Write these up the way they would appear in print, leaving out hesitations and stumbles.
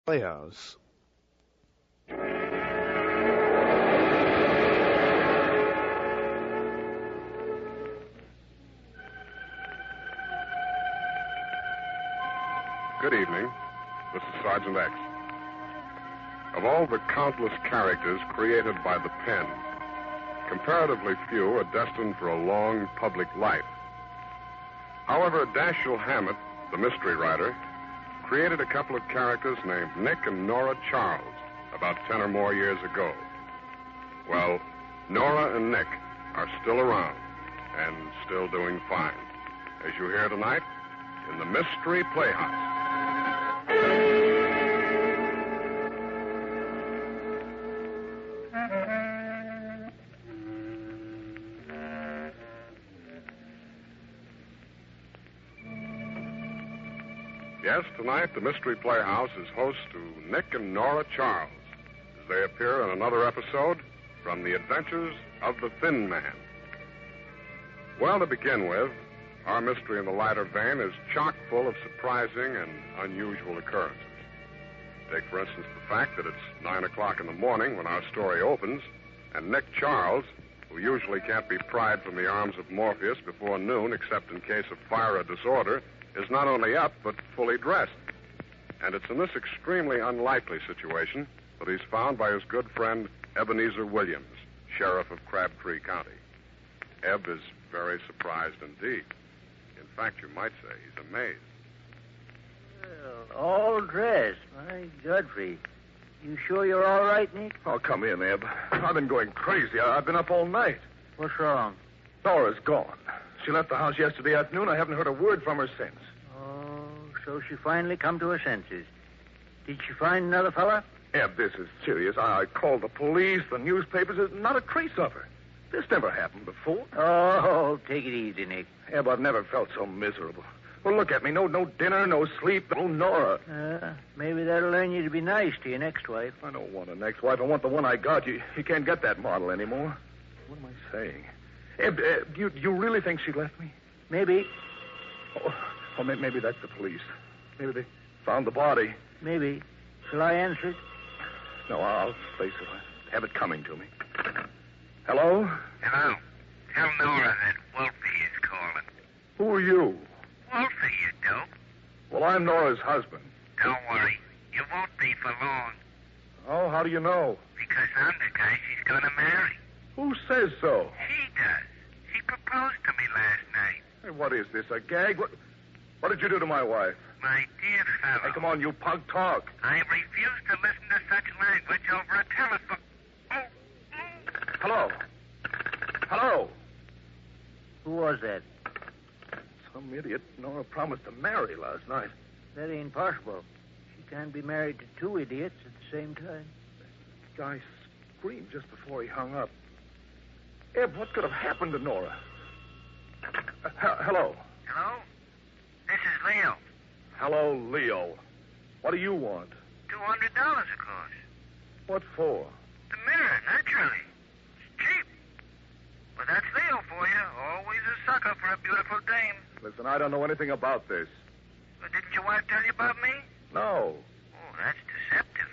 Playhouse. Good evening. This is Sergeant X. Of all the countless characters created by the pen, comparatively few are destined for a long public life. However, Dashiell Hammett, the mystery writer, created a couple of characters named Nick and Nora Charles about 10 or more years ago. Well, Nora and Nick are still around and still doing fine, as you hear tonight in the Mystery Playhouse. Yes, tonight the Mystery Playhouse is host to Nick and Nora Charles as they appear in another episode from The Adventures of the Thin Man. Well, to begin with, our mystery in the lighter vein is chock full of surprising and unusual occurrences. Take, for instance, the fact that it's 9 o'clock in the morning when our story opens, and Nick Charles, who usually can't be pried from the arms of Morpheus before noon except in case of fire or disorder, is not only up, but fully dressed. And it's in this extremely unlikely situation that he's found by his good friend Ebenezer Williams, sheriff of Crabtree County. Eb is very surprised indeed. In fact, you might say he's amazed. Well, all dressed. My Godfrey. You sure you're all right, Nick? Oh, come in, Eb. I've been going crazy. I've been up all night. What's wrong? Nora's gone. She left the house yesterday afternoon. I haven't heard a word from her since. Oh, so she finally come to her senses. Did she find another fella? Eb, this is serious. I called the police, the newspapers. There's not a trace of her. This never happened before. Oh, take it easy, Nick. Eb, I've never felt so miserable. Well, look at me. No dinner, no sleep, no Nora. Maybe that'll learn you to be nice to your next wife. I don't want a next wife. I want the one I got. You can't get that model anymore. What am I saying? Eb, you really think she left me? Maybe. Oh, maybe that's the police. Maybe they found the body. Maybe. Shall I answer it? No, I'll face it. I have it coming to me. Hello? Hello. Tell Nora that Wolfie is calling. Who are you? Wolfie, you dope. Well, I'm Nora's husband. Don't worry. You won't be for long. Oh, how do you know? Because I'm the guy she's gonna marry. Who says so? She does. She proposed to me last night. Hey, what is this, a gag? What did you do to my wife? My dear fellow. Hey, come on, you punk, talk. I refuse to listen to such language over a telephone. Oh. Hello? Hello? Who was that? Some idiot Nora promised to marry last night. That ain't possible. She can't be married to two idiots at the same time. The guy screamed just before he hung up. Eb, what could have happened to Nora? Hello? Hello? This is Leo. Hello, Leo. What do you want? $200, of course. What for? The mirror, naturally. It's cheap. But that's Leo for you. Always a sucker for a beautiful dame. Listen, I don't know anything about this. Well, didn't your wife tell you about me? No. Oh, that's deceptive.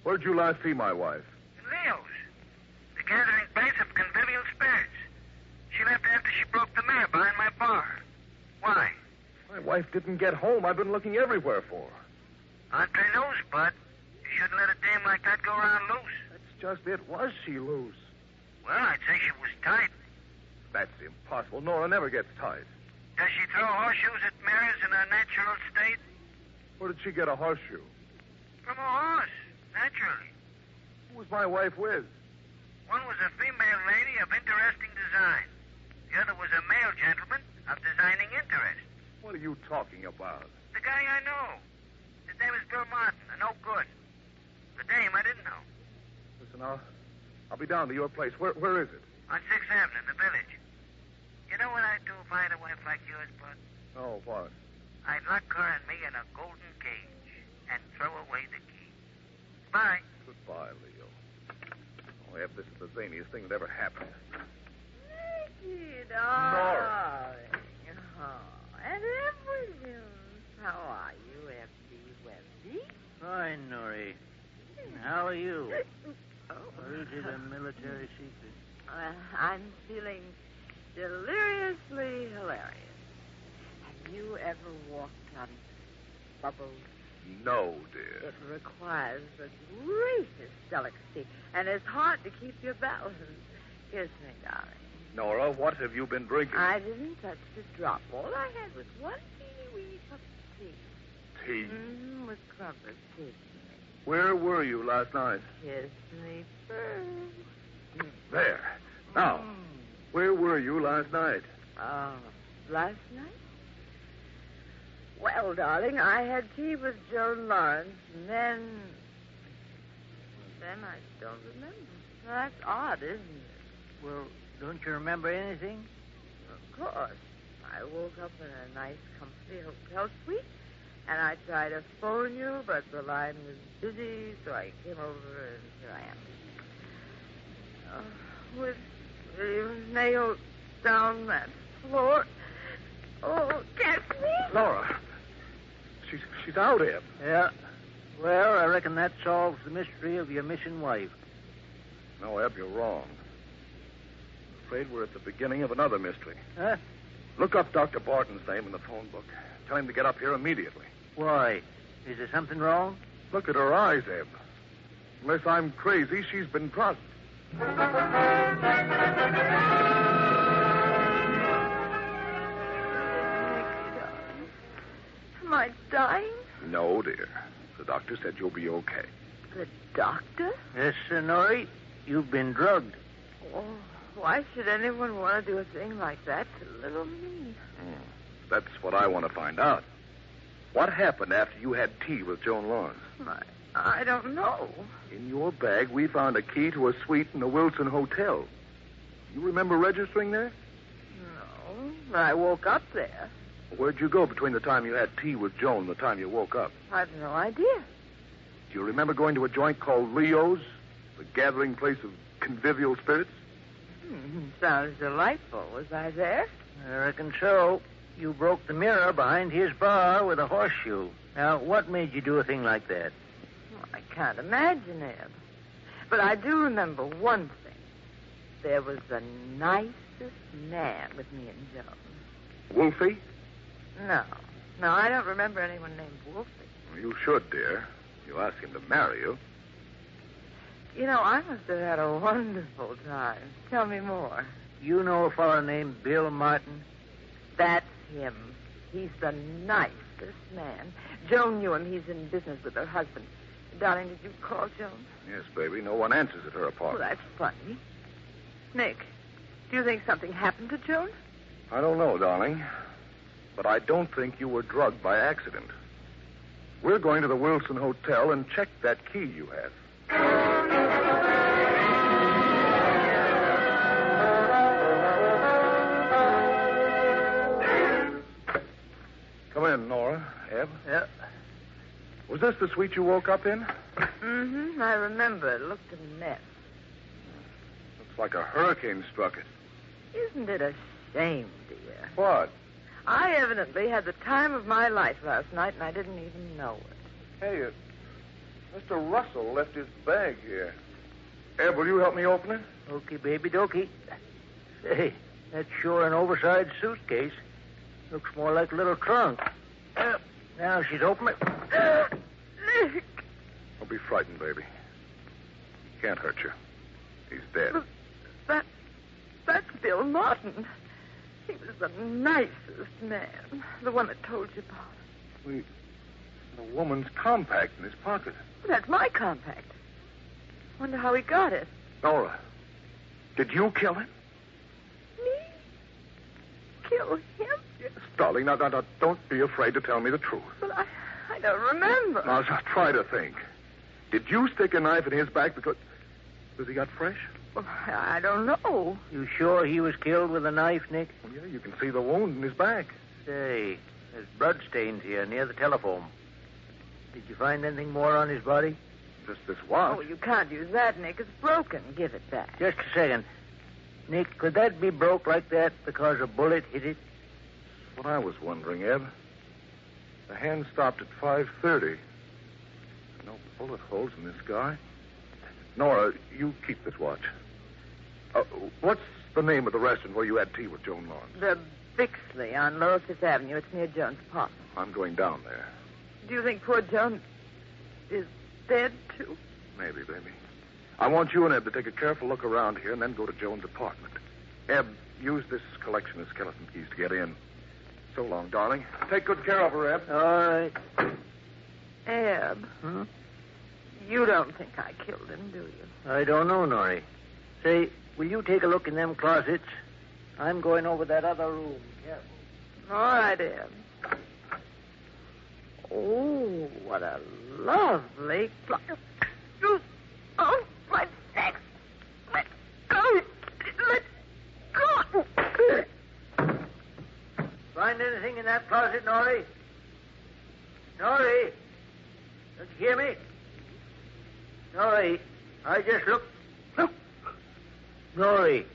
Where'd you last see my wife? In Leo's. The gathering place of convivial spirits. She left after she broke the mirror behind my bar. Why? My wife didn't get home. I've been looking everywhere for her. Andre knows, Bud. You shouldn't let a dame like that go around loose. That's just it. Was she loose? Well, I'd say she was tight. That's impossible. Nora never gets tight. Does she throw horseshoes at mirrors in her natural state? Where did she get a horseshoe? From a horse, naturally. Who was my wife with? One was a female lady of interesting design. The other was a male gentleman of designing interest. What are you talking about? The guy I know. His name is Bill Martin, a no good. The dame I didn't know. Listen, I'll be down to your place. Where is it? On 6th Avenue, in the village. You know what I'd do if I had a wife like yours, Bud? Oh, what? I'd lock her and me in a golden cage and throw away the key. Bye. Goodbye, Leo. Oh, Eb, this is the zaniest thing that ever happened. Nicky, Nora. Oh, and Evelyn. How are you, F.D. Webby? Fine, Norrie. And how are you? Or is it a military secret? I'm feeling deliriously hilarious. Have you ever walked on bubbles? No, dear. It requires the greatest delicacy, and it's hard to keep your balance. Kiss me, darling. Nora, what have you been drinking? I didn't touch the drop. All I had was one teeny-weeny cup of tea. Tea? With crumpets. Kiss me. Where were you last night? Kiss me first. There. Now, where were you last night? Oh, last night? Well, darling, I had tea with Joan Lawrence, and then I don't remember. That's odd, isn't it? Well, don't you remember anything? Of course. I woke up in a nice, comfy hotel suite, and I tried to phone you, but the line was busy, so I came over, and here I am. With nailed down that floor. Oh, catch me! Laura. She's out, Eb. Yeah. Well, I reckon that solves the mystery of your missing wife. No, Eb, you're wrong. I'm afraid we're at the beginning of another mystery. Huh? Look up Dr. Barton's name in the phone book. Tell him to get up here immediately. Why? Is there something wrong? Look at her eyes, Eb. Unless I'm crazy, she's been drugged. Am I dying? No, dear. The doctor said you'll be okay. The doctor? Yes, Sir Norrie. You've been drugged. Oh, why should anyone want to do a thing like that to little me? That's what I want to find out. What happened after you had tea with Joan Lawrence? I don't know. In your bag, we found a key to a suite in the Wilson Hotel. You remember registering there? No, but I woke up there. Where'd you go between the time you had tea with Joan and the time you woke up? I've no idea. Do you remember going to a joint called Leo's, the gathering place of convivial spirits? Sounds delightful. Was I there? I reckon so. You broke the mirror behind his bar with a horseshoe. Now, what made you do a thing like that? Well, I can't imagine it. But I do remember one thing. There was the nicest man with me and Joan. Wolfie? No, I don't remember anyone named Wolfie. Well, you should, dear. You asked him to marry you. You know, I must have had a wonderful time. Tell me more. You know a fellow named Bill Martin? That's him. He's the nicest man. Joan knew him. He's in business with her husband. Darling, did you call Joan? Yes, baby. No one answers at her Well, apartment. that's funny. Nick, do you think something happened to Joan? I don't know, darling. But I don't think you were drugged by accident. We're going to the Wilson Hotel and check that key you have. Come in, Nora. Eb? Yeah. Was this the suite you woke up in? Mm-hmm. I remember. It looked a mess. Looks like a hurricane struck it. Isn't it a shame, dear? What? I evidently had the time of my life last night, and I didn't even know it. Hey, Mr. Russell left his bag here. Eb, will you help me open it? Okay, baby dokey. Say, that's sure an oversized suitcase. Looks more like a little trunk. Now she's open it. Nick! Don't be frightened, baby. He can't hurt you. He's dead. That's Bill Martin. He was the nicest man. The one that told you about. The woman's compact in his pocket. That's my compact. Wonder how he got it. Nora, did you kill him? Me? Kill him? Yes, darling. Now, don't be afraid to tell me the truth. But I don't remember. Now, just try to think. Did you stick a knife in his back because he got fresh? Well, I don't know. You sure he was killed with a knife, Nick? Well, yeah, you can see the wound in his back. Say, there's blood stains here near the telephone. Did you find anything more on his body? Just this watch. Oh, you can't use that, Nick. It's broken. Give it back. Just a second. Nick, could that be broke like that because a bullet hit it? What I was wondering, Eb. The hand stopped at 5:30. No bullet holes in this guy. Nora, you keep this watch. What's the name of the restaurant where you had tea with Joan Lawrence? The Bixley on Lower Fifth Avenue. It's near Joan's apartment. I'm going down there. Do you think poor Joan is dead, too? Maybe, baby. I want you and Eb to take a careful look around here and then go to Joan's apartment. Eb, use this collection of skeleton keys to get in. So long, darling. Take good care of her, Eb. All right. Eb, you don't think I killed him, do you? I don't know, Norrie. Say, will you take a look in them closets? I'm going over that other room. Careful. All right, Eb. Oh, what a lovely clock. Oh, my neck. Let go. Let go. Find anything in that closet, Norrie? Norrie? Don't you hear me? Norrie, I just looked. Look. Norrie.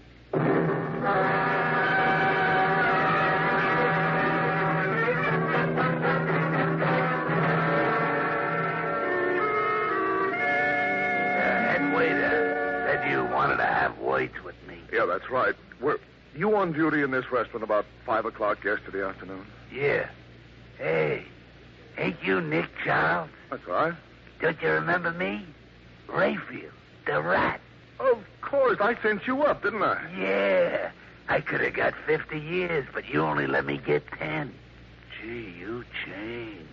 Wanted to have words with me. Yeah, that's right. Were you on duty in this restaurant about 5 o'clock yesterday afternoon? Yeah. Hey, ain't you Nick Charles? That's right. Don't you remember me? Rayfield, the rat. Of course. I sent you up, didn't I? Yeah. I could have got 50 years, but you only let me get 10. Gee, you changed.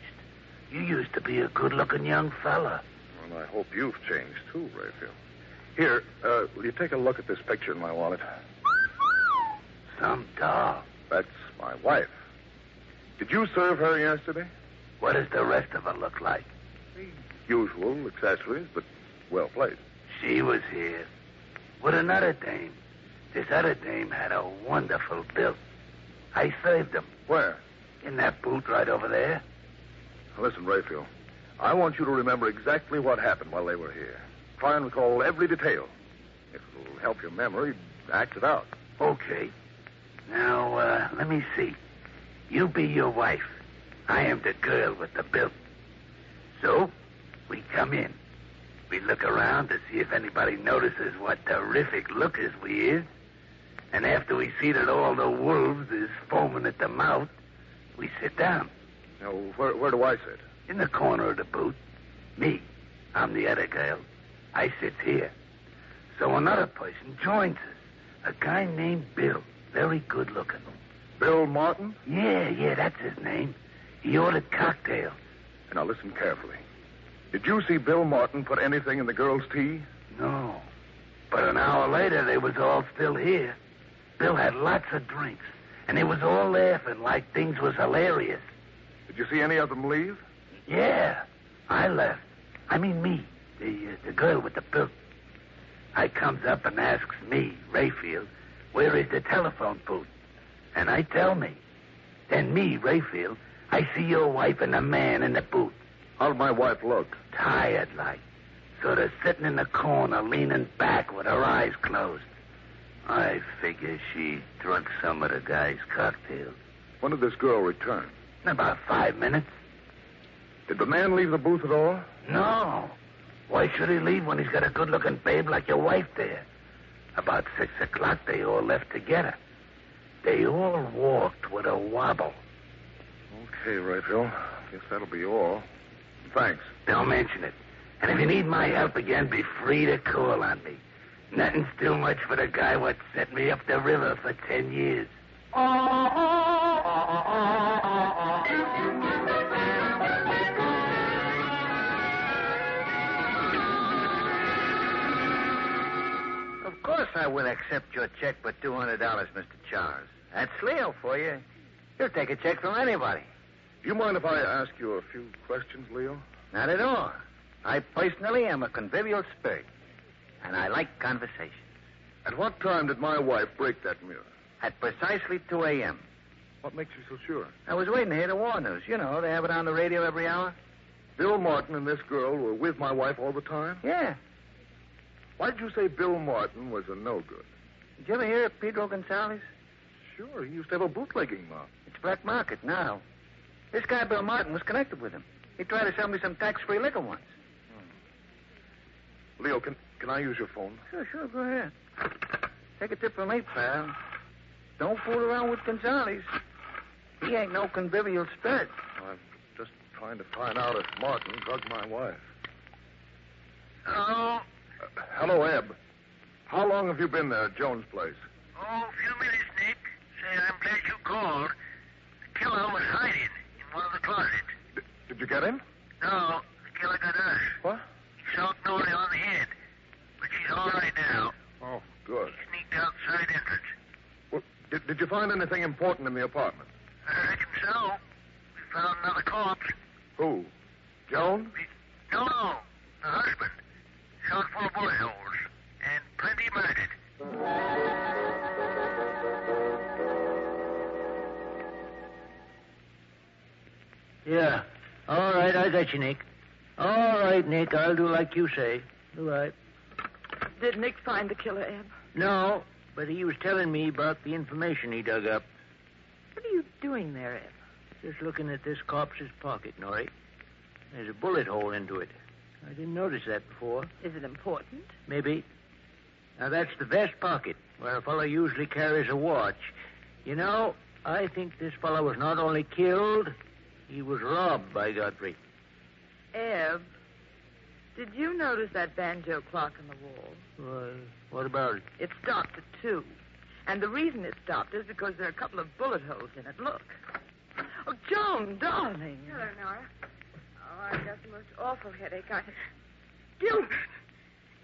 You used to be a good-looking young fella. Well, I hope you've changed, too, Rayfield. Here, will you take a look at this picture in my wallet? Some doll. That's my wife. Did you serve her yesterday? What does the rest of her look like? Usual accessories, but well played. She was here with another dame. This other dame had a wonderful build. I served them. Where? In that booth right over there. Listen, Rayfield, I want you to remember exactly what happened while they were here. Try and recall every detail. If it'll help your memory, act it out. Okay. Now, let me see. You be your wife. I am the girl with the bill. So, we come in. We look around to see if anybody notices what terrific lookers we is. And after we see that all the wolves is foaming at the mouth, we sit down. Now, where do I sit? In the corner of the booth. Me. I'm the other girl. I sit here. So another person joins us. A guy named Bill. Very good looking. Bill Martin? Yeah, that's his name. He ordered cocktails. And now listen carefully. Did you see Bill Martin put anything in the girl's tea? No. But an hour later, they was all still here. Bill had lots of drinks. And they was all laughing like things was hilarious. Did you see any of them leave? Yeah. I left. I mean me. The girl with the bill. I comes up and asks me, Rayfield, where is the telephone booth? And I tell me. Then me, Rayfield, I see your wife and a man in the booth. How'd my wife look? Tired like. Sort of sitting in the corner, leaning back with her eyes closed. I figure she drunk some of the guy's cocktails. When did this girl return? In about 5 minutes. Did the man leave the booth at all? No. Why should he leave when he's got a good-looking babe like your wife there? About 6 o'clock, they all left together. They all walked with a wobble. Okay, Rayfield. Guess that'll be all. Thanks. Don't mention it. And if you need my help again, be free to call on me. Nothing's too much for the guy what set me up the river for 10 years. Of course I will accept your check for $200, Mr. Charles. That's Leo for you. He'll take a check from anybody. Do you mind if I ask you a few questions, Leo? Not at all. I personally am a convivial spirit, and I like conversation. At what time did my wife break that mirror? At precisely 2 a.m. What makes you so sure? I was waiting to hear the war news. You know, they have it on the radio every hour. Bill Martin and this girl were with my wife all the time? Yeah. Why did you say Bill Martin was a no-good? Did you ever hear of Pedro Gonzalez? Sure, he used to have a bootlegging mouth. It's black market now. This guy, Bill Martin, was connected with him. He tried to sell me some tax-free liquor once. Leo, can I use your phone? Sure, go ahead. Take a tip from me, pal. Don't fool around with Gonzalez. He ain't no convivial spirit. I'm just trying to find out if Martin drugged my wife. Hello? Hello, Eb. How long have you been there at Jones' place? Oh, a few minutes, Nick. Say, I'm glad you called. The killer was hiding in one of the closets. Did you get him? No, the killer got us. What? He socked Norrie on the head. But she's all right now. Oh, good. He sneaked out side entrance. Well, did you find anything important in the apartment? I reckon so. We found another corpse. Who? Joan? No, the husband. Shot full of bullet holes. And plenty murdered. Yeah. All right, I got you, Nick. All right, Nick, I'll do like you say. All right. Did Nick find the killer, Eb? No, but he was telling me about the information he dug up. What are you doing there, Eb? Just looking at this corpse's pocket, Norrie. There's a bullet hole into it. I didn't notice that before. Is it important? Maybe. Now, that's the vest pocket, where a fellow usually carries a watch. You know, I think this fellow was not only killed, he was robbed by Godfrey. Eb, did you notice that banjo clock on the wall? Well, what about it? It stopped at 2. And the reason it stopped is because there are a couple of bullet holes in it. Look. Oh, Joan, darling. Hello, Nora. Oh, I've got the most awful headache. Gilbert,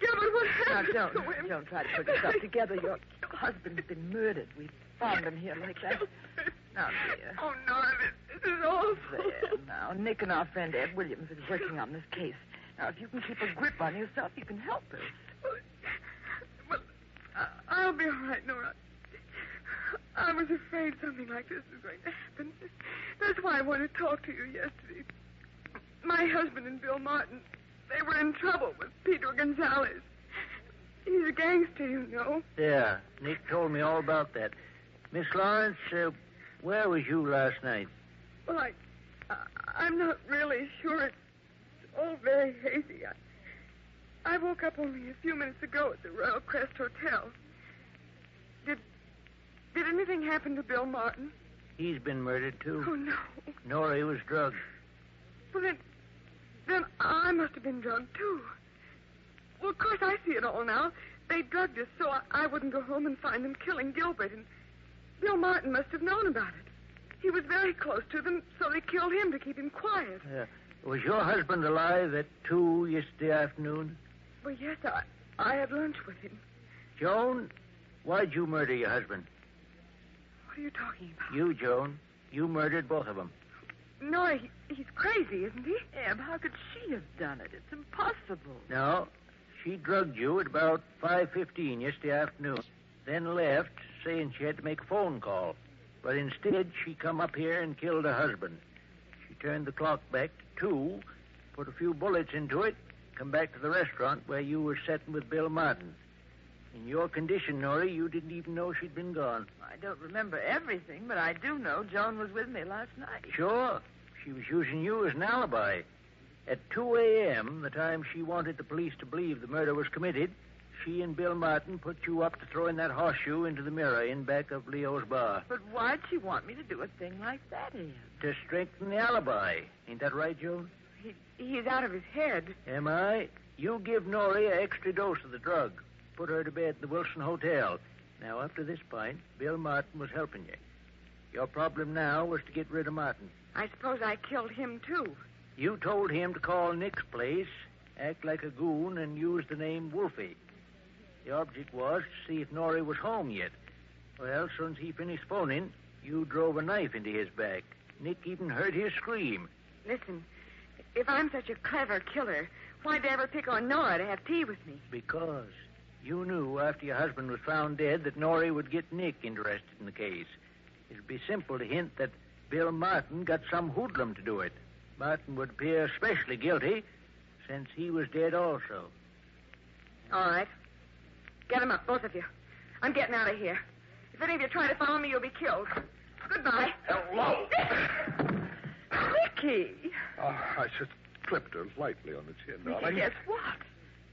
what Now, happened? don't try to put yourself together. Your husband's been murdered. We found him here like that. Now, dear. Oh, Nora, this is awful. There, now. Nick and our friend Ed Williams is working on this case. Now, if you can keep a grip on yourself, you can help us. Well, I'll be all right, Nora. I was afraid something like this was going to happen. That's why I wanted to talk to you yesterday. My husband and Bill Martin, they were in trouble with Pedro Gonzalez. He's a gangster, you know. Yeah, Nick told me all about that. Miss Lawrence, where was you last night? Well, I'm not really sure. It's all very hazy. I woke up only a few minutes ago at the Royal Crest Hotel. Did anything happen to Bill Martin? He's been murdered, too. Oh, no. Norrie was drugged. Well, then I must have been drugged, too. Well, of course, I see it all now. They drugged us so I wouldn't go home and find them killing Gilbert. And Bill Martin must have known about it. He was very close to them, so they killed him to keep him quiet. Was your husband alive at 2 yesterday afternoon? Well, yes, I had lunch with him. Joan, why'd you murder your husband? What are you talking about? You, Joan. You murdered both of them. No, he's crazy, isn't he? Eb, how could she have done it? It's impossible. No. She drugged you at about 5:15 yesterday afternoon, then left, saying she had to make a phone call. But instead, she come up here and killed her husband. She turned the clock back to 2, put a few bullets into it, come back to the restaurant where you were sitting with Bill Martin. In your condition, Norrie, you didn't even know she'd been gone. I don't remember everything, but I do know Joan was with me last night. Sure. She was using you as an alibi. At 2 a.m., the time she wanted the police to believe the murder was committed, she and Bill Martin put you up to throwing that horseshoe into the mirror in back of Leo's bar. But why'd she want me to do a thing like that, Eb? To strengthen the alibi. Ain't that right, Joan? He's out of his head. Am I? You give Norrie an extra dose of the drug. Put her to bed in the Wilson Hotel. Now, up to this point, Bill Martin was helping you. Your problem now was to get rid of Martin. I suppose I killed him, too. You told him to call Nick's place, act like a goon, and use the name Wolfie. The object was to see if Norrie was home yet. Well, soon as he finished phoning, you drove a knife into his back. Nick even heard his scream. Listen, if I'm such a clever killer, why'd they ever pick on Nora to have tea with me? Because you knew after your husband was found dead that Norrie would get Nick interested in the case. It'd be simple to hint that Bill Martin got some hoodlum to do it. Martin would appear especially guilty since he was dead also. All right. Get him up, both of you. I'm getting out of here. If any of you try to follow me, you'll be killed. Goodbye. Hello. Nicky! Oh, I just clipped her lightly on the chin, darling. Guess what?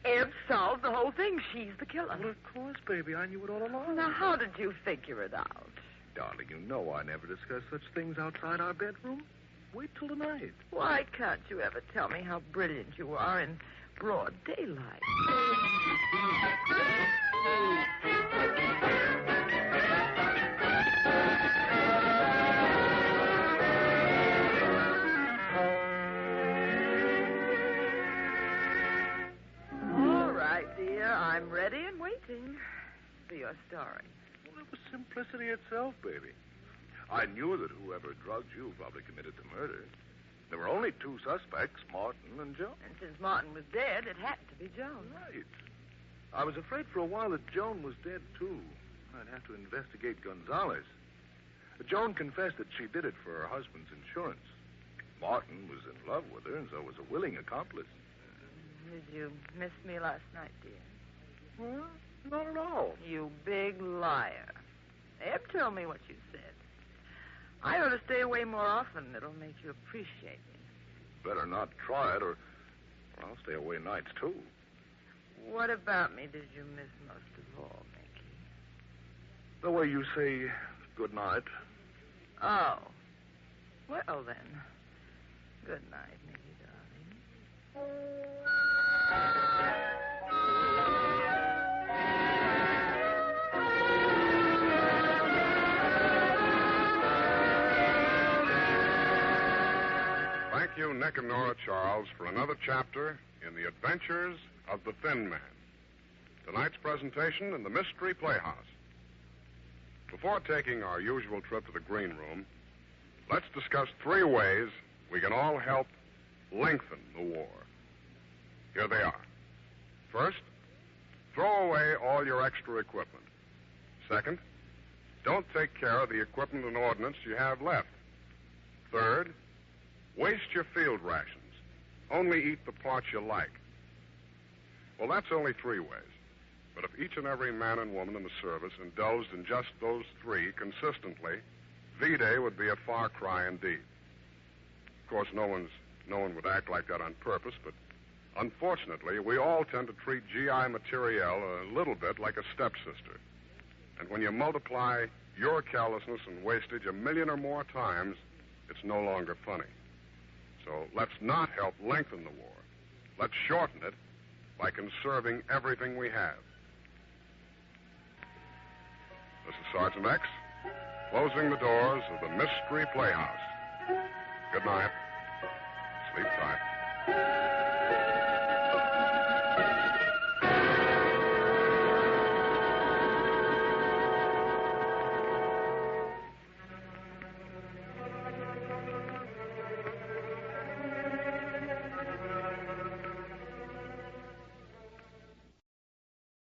Eb solved the whole thing. She's the killer. Well, of course, baby. I knew it all along. Now, how did you figure it out? Darling, you know I never discuss such things outside our bedroom. Wait till tonight. Why can't you ever tell me how brilliant you are in broad daylight? All right, dear. I'm ready and waiting for your story. Well, it was simplicity itself, baby. I knew that whoever drugged you probably committed the murder. There were only two suspects, Martin and Joan. And since Martin was dead, it had to be Joan. Right. I was afraid for a while that Joan was dead, too. I'd have to investigate Gonzalez. Joan confessed that she did it for her husband's insurance. Martin was in love with her, and so was a willing accomplice. Did you miss me last night, dear? Well, not at all. You big liar. Eb told me what you said. I ought to stay away more often. It'll make you appreciate me. Better not try it, or I'll stay away nights, too. What about me did you miss most of all, Mickey? The way you say good night. Oh. Well, then. Good night, Mickey, darling. Thank you, Nick and Nora Charles, for another chapter in The Adventures of the Thin Man. Tonight's presentation in the Mystery Playhouse. Before taking our usual trip to the green room, let's discuss 3 ways we can all help lengthen the war. Here they are. First, throw away all your extra equipment. Second, don't take care of the equipment and ordnance you have left. Third, waste your field rations. Only eat the parts you like. Well, that's only 3 ways. But if each and every man and woman in the service indulged in just those 3 consistently, V-Day would be a far cry indeed. Of course, no one would act like that on purpose, but unfortunately, we all tend to treat GI Materiel a little bit like a stepsister. And when you multiply your callousness and wastage 1 million or more times, it's no longer funny. So let's not help lengthen the war. Let's shorten it by conserving everything we have. This is Sergeant X, closing the doors of the Mystery Playhouse. Good night. Sleep tight.